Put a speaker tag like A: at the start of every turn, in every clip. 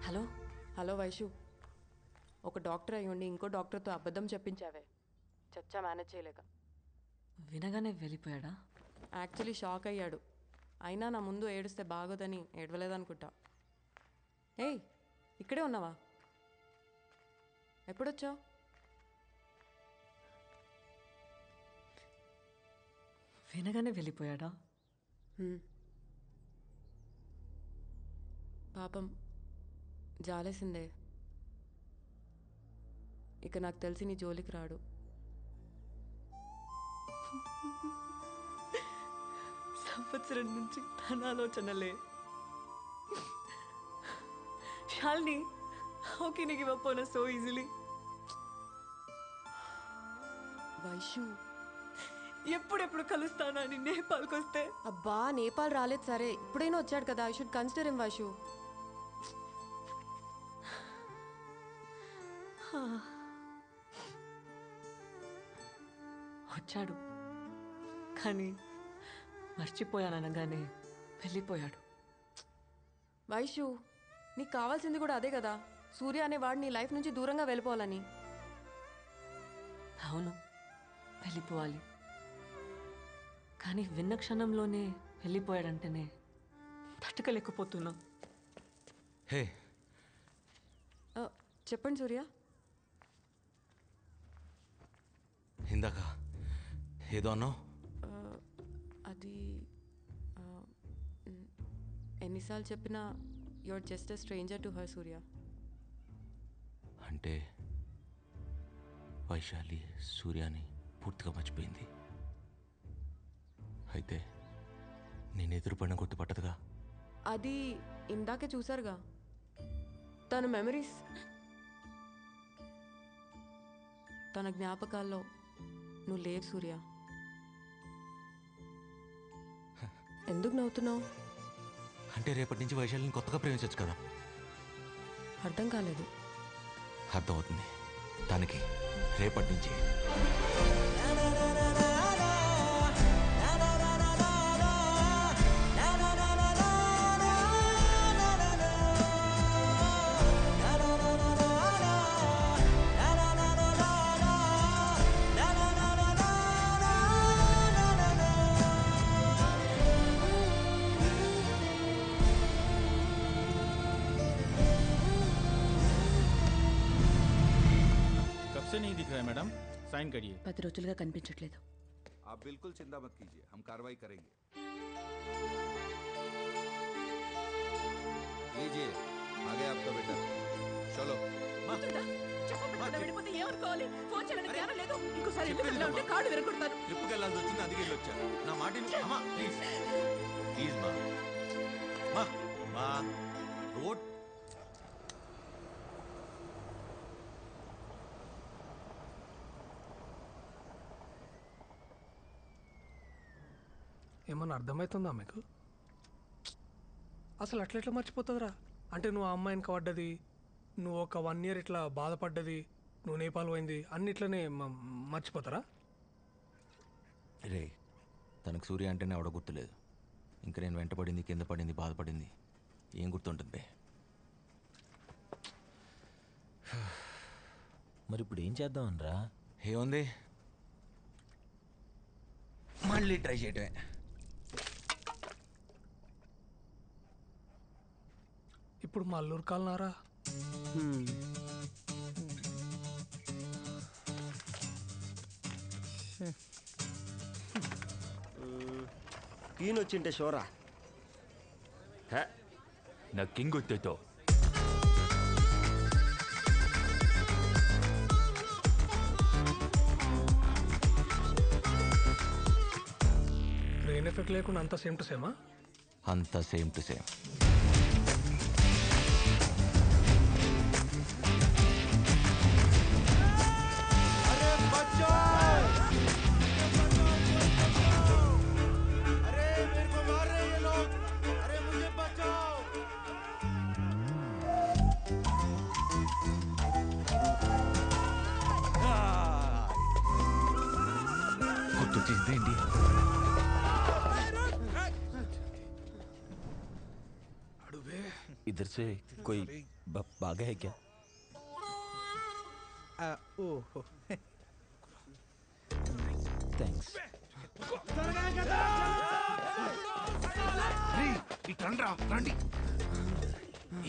A: Hello
B: hello Vaishu, ఒక doctor అయ్యుండి ఇంకో డాక్టర్తో అబద్ధం చెప్పించావే. చచ్చా మేనేజ్ చేయలేక.
A: వినగానే వెళ్ళిపోయాడా?
B: యాక్చువల్లీ షాక్ అయ్యాడు. అయినా నా ముందు ఏడిస్తే బాగోదని ఏడవలేదనుకుంటా. ఏయ్, ఇక్కడే ఉన్నావా? ఎప్పుడొచ్చావు?
A: వినగానే వెళ్ళిపోయాడా?
B: పాపం జాలేసిందే. ఇక నాకు తెలిసి నీ జోలికి రాడు.
A: సంవత్సరం నుంచి తన ఆలోచనలే. Shalini, how can you give up on us so easily?
B: Vaishu,
A: ఎప్పుడెప్పుడు కలుస్తానని నేపాల్కి వస్తే
B: అబ్బా నేపాల్ రాలేదు సరే, ఇప్పుడైనా వచ్చాడు కదా. I should consider him Vaishu.
A: వచ్చాడు, కానీ మర్చిపోయాననగానే వెళ్ళిపోయాడు.
B: వైషు, నీకు కావాల్సింది కూడా అదే కదా. సూర్య అనేవాడు నీ లైఫ్ నుంచి దూరంగా వెళ్ళిపోవాలని.
A: అవును, వెళ్ళిపోవాలి. కానీ విన్న క్షణంలోనే వెళ్ళిపోయాడంటేనే తట్టుకోలేకపోతున్నా.
C: హే,
B: చెప్పండి సూర్య.
C: ఇందాక ఏదో అన్నావు.
B: అది ఎన్నిసార్లు చెప్పినా your just a stranger to her Surya.
C: అంటే వైశాలి సూర్యాని పూర్తిగా మర్చిపోయింది. అయితే నేను ఎదురుపడిన గుర్తుపట్టదుగా.
B: అది ఇందాకే చూసారుగా తన మెమరీస్, తన జ్ఞాపకాల్లో నువ్వు లేవు సూర్య. ఎందుకు నవ్వుతున్నావు?
C: అంటే రేపటి నుంచి వైశాలిని కొత్తగా ప్రేమించవచ్చు కదా.
B: అర్థం కాలేదు.
C: అర్థమవుతుంది దానికి రేపటి నుంచి.
D: नहीं दिख रहा है मैडम, साइन करिए.
A: 10 రోజులుగా కనిపించట్లేదు.
E: आप बिल्कुल चिंता मत कीजिए, हम कार्रवाई करेंगे. लीजिए, आ गया आपका बेटा. चलो. ట్రిప్కి వెళ్ళాల్సి వచ్చింది, అందుకే వచ్చా. నా మాట అమ్మా ప్లీజ్ ప్లీజ్ మా మా రోడ్.
F: ఏమన్నా అర్థమవుతుందా మీకు? అసలు అట్లెట్లా మర్చిపోతుందిరా? అంటే నువ్వు ఆ అమ్మాయిని పడ్డది, నువ్వు ఒక 1 year ఇట్లా బాధపడ్డది, నువ్వు నేపాల్ పోయింది, అన్నిట్లనే మర్చిపోతారా?
C: రే, తనకు సూర్య అంటేనే ఆవిడ గుర్తులేదు. ఇంకా నేను వెంటపడింది, కింద పడింది, బాధపడింది ఏం గుర్తుంటుంది బే?
G: మరి ఇప్పుడు ఏం చేద్దామనరా?
C: ఏముంది, మళ్ళీ ట్రై చేయటమే.
F: ఇప్పుడు మా అల్లూరు కాలనారా?
H: క్వీన్ వచ్చింటే షోరా
G: నా కింగ్ ಗೊತ್ತಿತ್ತು.
F: బ్రెయిన్ ఎఫెక్ట్ లేకుండా అంత సేమ్ టు సేమా?
C: అంత సేమ్ టు సేమ్. గుర్తొచ్చిందేంటి?
F: అడువే
G: इधर से कोई भागा है क्या?
I: ఓహో
G: थैंक्स.
F: రండి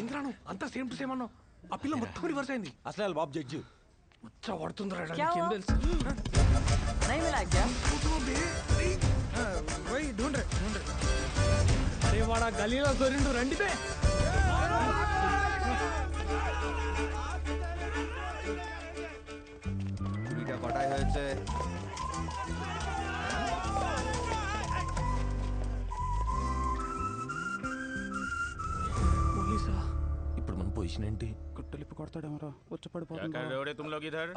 F: ఇంద్రాను అంతా సేమ్ టు సేమ్ అన్నావు ఆ పిల్ల మొత్తం రివర్స్ అయింది
H: అసలు బాబు జడ్జి
F: ఉచ్చ పడుతుందిరా
B: क्या
F: ఏం
B: हुआ?
F: తెలుసు
B: नहीं मिला क्या?
F: పోయి ఢూండ్రే అరే వాడా గలీలో దొరిండు రండి బే
E: চুরিটা কটায় হয়েছে?
F: పోలీసా
G: ఇప్పుడు మన పొజిషన్ ఏంటి?
I: కుట్టలిప్పి కొడతాడేమరా వచ్చి
D: क्या
I: పడిపోతుంది
D: कर रहे हो रे तुम लोग इधर?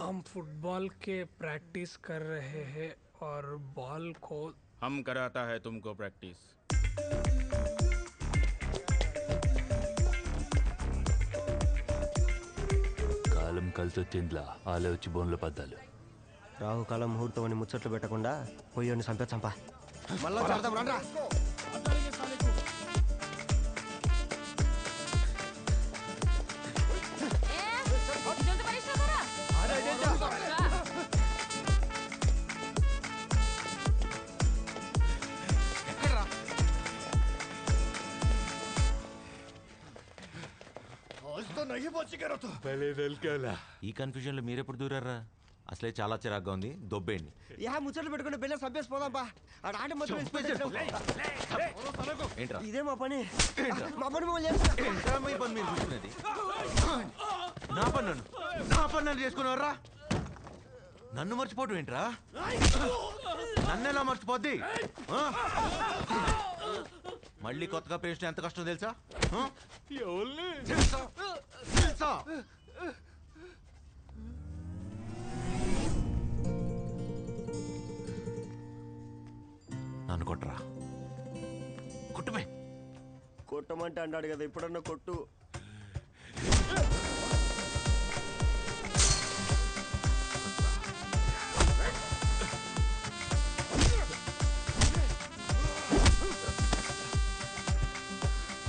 F: हम फुटबॉल के प्रैक्टिस कर रहे हैं और बॉल को
D: हम कराता है तुमको प्रैक्टिस.
G: కాలం కలిసొచ్చిందిలా ఆలే వచ్చి బోన్లో పద్దాలు.
H: రాహుకాలం ముహూర్తం అని ముచ్చట్లు పెట్టకుండా పోయి చంపా మళ్ళా చేద్దాం రండ్రా
C: ఈ కన్ఫ్యూజన్లో మీరెప్పుడు దూరారా? అసలే చాలా చిరాగ్గా ఉంది, దొబ్బేయండి.
H: యా ముచ్చట్లు పెట్టుకుని బిల్ల సబ్బేసి పోదాంపా ఆడ ఆట మాత్రం
C: ఏంట్రా
H: ఇదే మా పని మా పని
C: ఏంట్రా మీ పని మీరు చూసుకునేది? నా పని నన్ను చేసుకునేవర్రా? నన్ను మర్చిపోవటం ఏంట్రా? నన్ను ఎలా మర్చిపోద్ది? ఆ? మళ్ళీ కొత్తగా పేస్ట్ ఎంత కష్టం తెలుసా? ఆ? తెలుసా? నన్ను కొట్టరా, కొట్టుమే.
H: కొట్టమంటే అన్నాడు కదా ఇప్పుడన్నా కొట్టు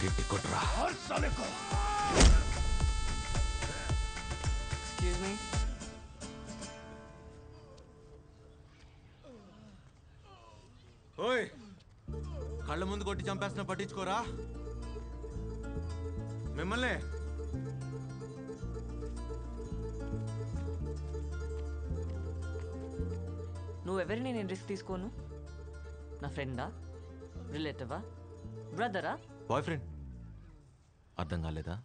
C: గట్టి కొట్టరా.
B: Excuse me.
C: ఓయ్, కళ్ళ ముందు కొట్టి చంపేస్తున్నా పట్టించుకోరా మిమ్మల్ని.
A: నువ్వెవరిని నేను రిస్క్ తీసుకోను? నా ఫ్రెండా, రిలేటివా, బ్రదరా?
C: Boy friend. అర్థం కాలేదా?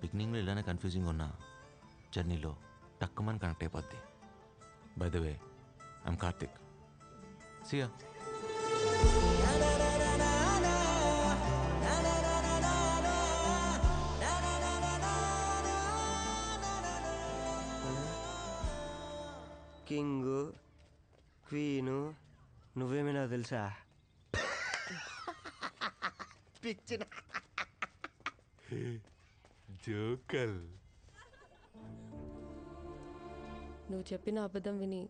C: బిగినింగ్లో ఇలానే కన్ఫ్యూజింగ్ ఉన్నా జర్నీలో టక్కుమని కనెక్ట్ అయిపోద్ది. By the way, I'm Karthik. సియా.
H: కింగు క్వీను నువ్వేమైనా తెలుసా పిచ్చిన
G: జోకల్.
B: నువ్వు చెప్పిన అబద్ధం విని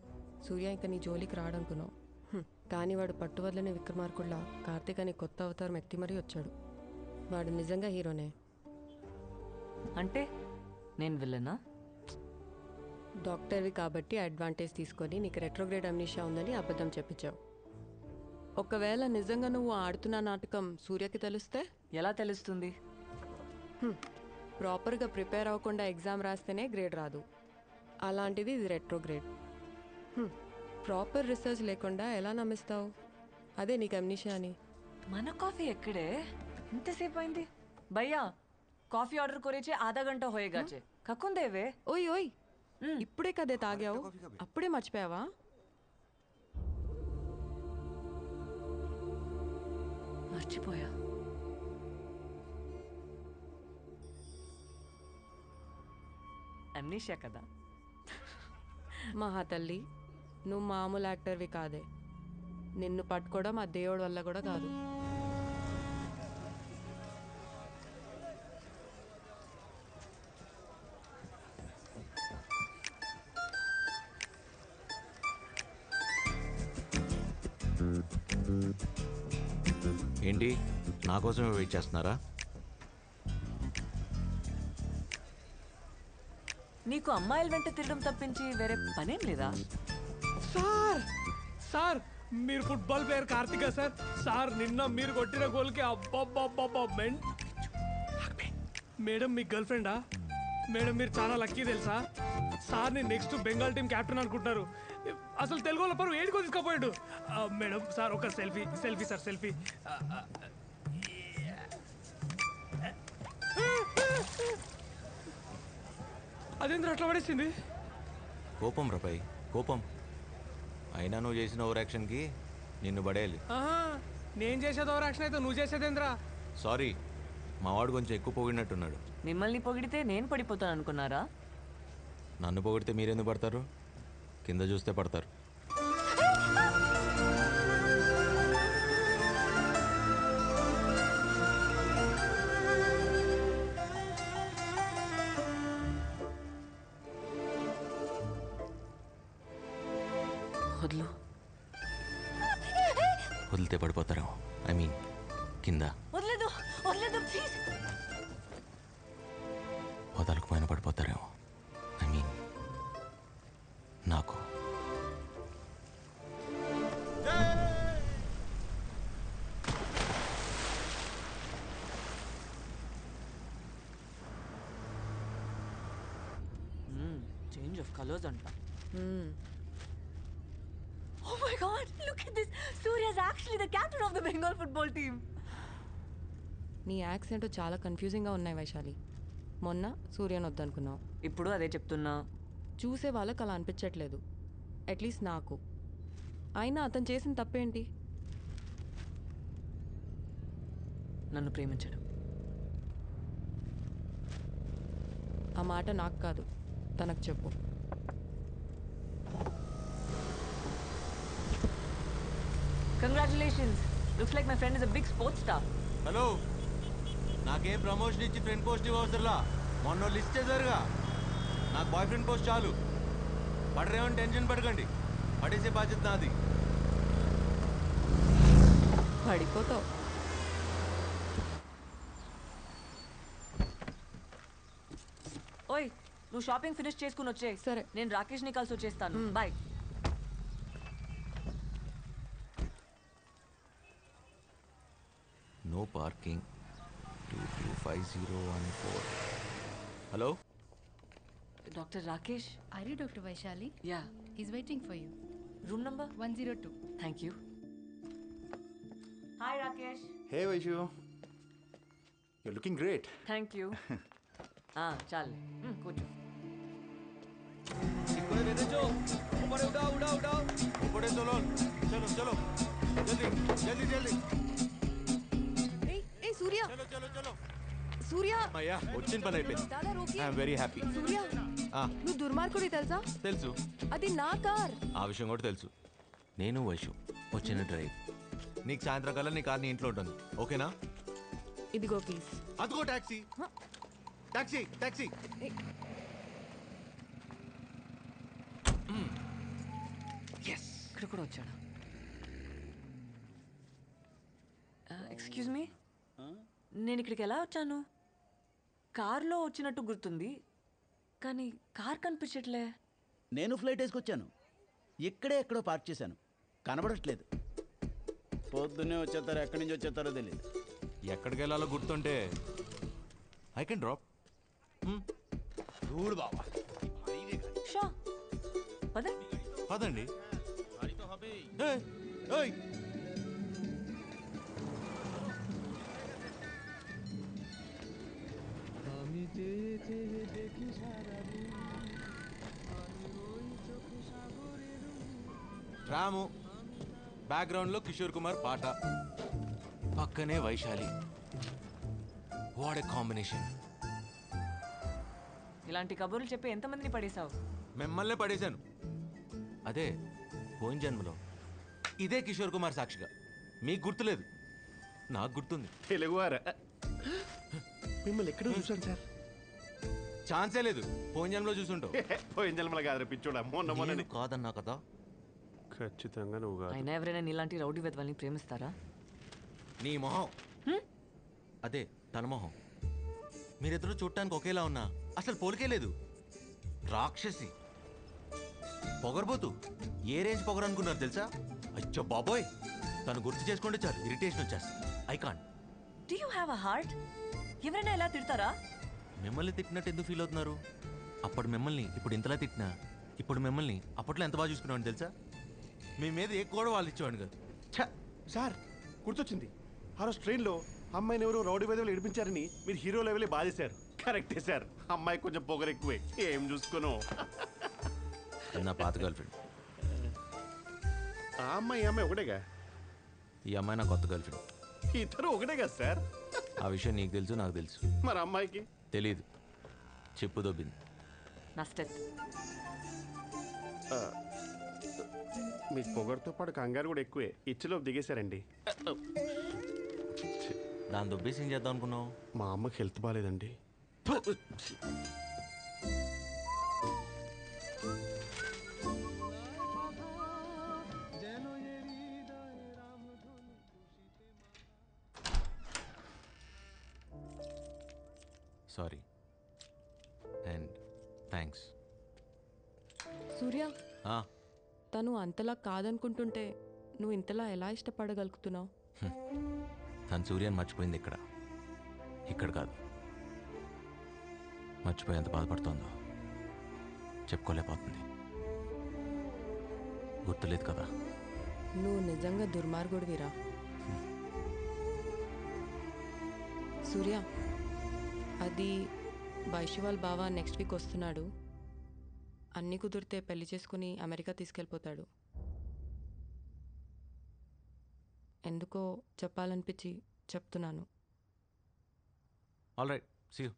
B: సూర్య ఇంకా నీ జోలికి రాడనుకున్నావు. కానీ వాడు పట్టువదలని విక్రమార్కుల్లా కార్తీక్ అని కొత్త అవతారం ఎత్తి మరీ వచ్చాడు. వాడు నిజంగా హీరోనే.
A: అంటే నేను విల్లనా?
B: డాక్టర్వి కాబట్టి అడ్వాంటేజ్ తీసుకొని నీకు రెట్రోగ్రేడ్ అమ్నీషియా ఉందని అబద్ధం చెప్పించావు. ఒకవేళ నిజంగా నువ్వు ఆడుతున్న నాటకం సూర్యకి తెలిస్తే?
A: ఎలా తెలుస్తుంది?
B: ప్రాపర్గా ప్రిపేర్ అవ్వకుండా ఎగ్జామ్ రాస్తేనే గ్రేడ్ రాదు. అలాంటిది ఇది రెట్రోగ్రేడ్. ప్రాపర్ రీసెర్చ్ లేకుండా ఎలా నమ్మిస్తావు? అదే నీకు అమ్నీషియా అని.
A: మన కాఫీ ఎక్కడే? ఇంతసేపు అయింది భయ్యా. కాఫీ ఆర్డర్ కొరేచే ఆధా గంట హోయేగాచే. కక్కుందేవే.
B: ఓయ్ ఓయ్, ఇప్పుడే కదే తాగావు, అప్పుడే మర్చిపోయావా?
A: మర్చిపోయా. అమ్నీషియా కదా.
B: మహా తల్లి, నువ్వు మామూలు యాక్టర్వి కాదే. నిన్ను పట్టుకోవడం ఆ దేవుడి వల్ల కూడా కాదు.
C: ఏంటి నా కోసమే వెయిట్ చేస్తున్నారా?
A: నీకు అమ్మాయిల వెంట తిరగడం తప్పించి వేరే పనేం లేదా?
F: సార్ సార్ మీరు football player Karthika sir. Sir నిన్న మీరు కొట్టిన గోల్కి అబ్బబ్బబ్బబ్బా మేడం మీ గర్ల్ ఫ్రెండా? మేడం మీరు చాలా లక్కీ తెలుసా? సార్ని నెక్స్ట్ బెంగాల్ టీం కెప్టెన్ అనుకుంటున్నారు. అసలు తెలుగు వాళ్ళ పరువు ఏడుకో తీసుకుపోయాడు. మేడం సార్ ఒక సెల్ఫీ సెల్ఫీ సార్ సెల్ఫీ. అదేంద్ర అట్లా పడేసింది?
C: కోపం రపై కోపం. అయినా నువ్వు చేసిన ఓవర్ యాక్షన్కి నిన్ను పడేయాలి.
F: నేను చేసేది ఓవర్ యాక్షన్ అయితే నువ్వు చేసేదేంద్రా?
C: సారీ, మా వాడు కొంచెం ఎక్కువ పొగిడినట్టున్నాడు.
A: మిమ్మల్ని పొగిడితే నేను పడిపోతాను అనుకున్నారా?
C: నన్ను పొగిడితే మీరెందుకు పడతారు? కింద చూస్తే పడతారు.
A: వదిలు.
C: వదిలితే పడిపోతారేమో. ఐ మీన్ కింద.
A: వదలదు వదలదు ప్లీజ్.
C: వదలకపోయినా పడిపోతారేమో. ఐ మీన్ నాకు.
A: చేంజ్ ఆఫ్ కలర్స్ అంట. Oh my God! Look at this. Surya is actually the captain of the Bengal football team.
B: నీ యాక్సెంట్ చాలా కన్ఫ్యూజింగ్గా ఉన్నాయి వైశాలి. మొన్న సూర్యని వద్దనుకున్నావు,
A: ఇప్పుడు అదే చెప్తున్నా.
B: చూసే వాళ్ళకి అలా అనిపించట్లేదు, అట్లీస్ట్ నాకు. అయినా అతను చేసిన తప్పేంటి?
A: నన్ను ప్రేమించడం.
B: ఆ మాట నాకు కాదు, తనకు చెప్పు.
A: Congratulations. Looks like my friend is a big sports star.
C: Hello, నాకేం ప్రమోషన్ ఇచ్చి ఫ్రెండ్ పోస్ట్ ఇవ్వసరలా. మొన్న లిస్ట్ చేశారుగా, నాకు బాయ్ ఫ్రెండ్ పోస్ట్ చాలు. పడరేమని టెన్షన్ పడకండి, పడేసే బాధ్యత నాది.
B: పడిపోతావు.
A: ఓయ్, నువ్వు షాపింగ్ ఫినిష్ చేసుకుని వచ్చే.
B: సరే.
A: నేను రాకేష్ని కలిసి వచ్చేస్తాను. Bye.
C: No parking 225014. Hello,
A: doctor Rakesh.
J: Are you Dr. Vaishali?
A: Yeah.
J: He's waiting for you.
A: Room number
J: 102.
A: Thank you. Hi Rakesh.
I: Hey Vaishu, you're looking great.
A: Thank you. చాలు, కూర్చో.
B: సూర్య సూర్య,
C: వచ్చిన పని అయిపోయింది. I'm very happy.
B: సూర్య నువ్వు దుర్మార్గుడి తెలుసా?
C: తెలుసు,
B: అది నా కార్.
C: ఆ విషయం కూడా తెలుసు. నేను వైషు వచ్చిన డ్రైవ్. నీకు సాయంత్రం కల్లా నీ కార్ నీ ఇంట్లో ఉంటుంది, ఓకేనా?
B: ఇదిగో ప్లీజ్.
C: అదిగో టాక్సీ. Taxi taxi.
A: ఇక్కడ కూడా వచ్చాడా? ఎక్స్క్యూజ్ మీ, నేను ఇక్కడికి ఎలా వచ్చాను? కార్లో వచ్చినట్టు గుర్తుంది, కానీ కార్ కనిపించట్లే.
K: నేను ఫ్లైట్ వేసుకొచ్చాను, ఇక్కడే ఎక్కడో పార్క్ చేశాను, కనబడట్లేదు. పొద్దున్నే వచ్చేస్తారో ఎక్కడి నుంచి వచ్చేస్తారో తెలియదు.
C: ఎక్కడికి వెళ్ళాలో గుర్తుంటే ఐ కెన్ డ్రాప్.
K: చూడు బాబా,
A: షా పదే.
C: పదండి. ఏయ్, ఏయ్. రాము, బ్యాక్గ్రౌండ్ లో కిషోర్ కుమార్ పాట, పక్కనే వైశాలి. What a combination.
A: ఇలాంటి కబుర్లు చెప్పి ఎంతమందిని పడేశావు?
C: మిమ్మల్నే పడేశాను. అదే పోయిన జన్మలో ఇదే కిషోర్ కుమార్ సాక్షిగా. మీకు గుర్తులేదు, నాకు గుర్తుంది.
I: తెలుగువారా? మిమ్మల్ని ఎక్కడ చూసాను సార్?
C: ఛాన్సే లేదు, పోయిన జన్మలో చూసుంటావు.
I: పోయిన జన్మల కాదు పిచ్చోడా, మొన్న
C: నేను కాదన్నా కదా.
I: ఖచ్చితంగా నువ్వు కాదు.
A: అయినా ఎవరైనా నీలాంటి రౌడీ వెధవల్ని ప్రేమిస్తారా?
C: నీ మొహం అదే తన మొహం. మీరిద్దరూ చూడటానికి ఒకేలా ఉన్నా అసలు పోలికే లేదు. రాక్షసి, పొగరబోతు. ఏ రేంజ్ పొగరు అనుకున్నారు తెలుసా? అచ్చో బాబోయ్, తను గుర్తు చేసుకుంటే చాలు ఇరిటేషన్ వచ్చేస్తుంది. I can't.
A: Do you have a heart? ఎవరైనా ఎలా తిడతారా?
C: మిమ్మల్ని తిట్టినట్టు ఎందుకు ఫీల్ అవుతున్నారు? అప్పుడు మిమ్మల్ని ఇప్పుడు ఇంతలా తిట్టినా, ఇప్పుడు మిమ్మల్ని అప్పట్లో ఎంత బాగా చూసుకునేవాడిని తెలుసా? మీ మీద ఏ కూడా వాళ్ళు ఇచ్చేవాడిని కాదు.
I: సార్ గుర్తొచ్చింది, ఆ రోజు ట్రైన్లో అమ్మాయిని ఎవరు రౌడీ వేదవులు ఏడిపించారని మీరు హీరో లెవెలే బాధేశారు. కరెక్టే సార్, అమ్మాయి కొంచెం పొగరు ఎక్కువే. ఏం చూసుకోను.
C: నా పాత గర్ల్ ఫ్రెండ్.
I: ఆ అమ్మాయి ఈ అమ్మాయి ఒకటేగా?
C: ఈ అమ్మాయి నా కొత్త గర్ల్ ఫ్రెండ్.
I: ఇద్దరు ఒకటే కదా సార్?
C: ఆ విషయం నీకు తెలుసు, నాకు తెలుసు.
I: మరి అమ్మాయికి
C: తెలీదు. చెప్పు దొబ్బింది.
A: నా స్టెప్.
I: మీకు పొగరుతో పాటు కంగారు కూడా ఎక్కువే. ఇచ్చలోపు దిగేశారండి.
C: దాని దొబ్బేసి ఏం చేద్దాం అనుకున్నావు?
I: మా అమ్మకి హెల్త్ బాగాలేదండి.
C: Sorry and thanks.
B: సూర్య, తను అంతలా కాదనుకుంటుంటే నువ్వు ఇంతలా ఎలా ఇష్టపడగలుగుతున్నావు?
C: తను సూర్యని మర్చిపోయింది ఇక్కడ, ఇక్కడ కాదు. మర్చిపోయి ఎంత బాధపడుతోందో చెప్పుకోలేకపోతుంది. గుర్తులేదు కదా.
B: నువ్వు నిజంగా దుర్మార్గుడివిరా. సూర్య, అది వైశ్యవాల్ బావ నెక్స్ట్ వీక్ వస్తున్నాడు. అన్నీ కుదిరితే పెళ్లి చేసుకుని అమెరికా తీసుకెళ్ళిపోతాడు. ఎందుకో చెప్పాలనిపించి చెప్తున్నాను.
C: All right, see you.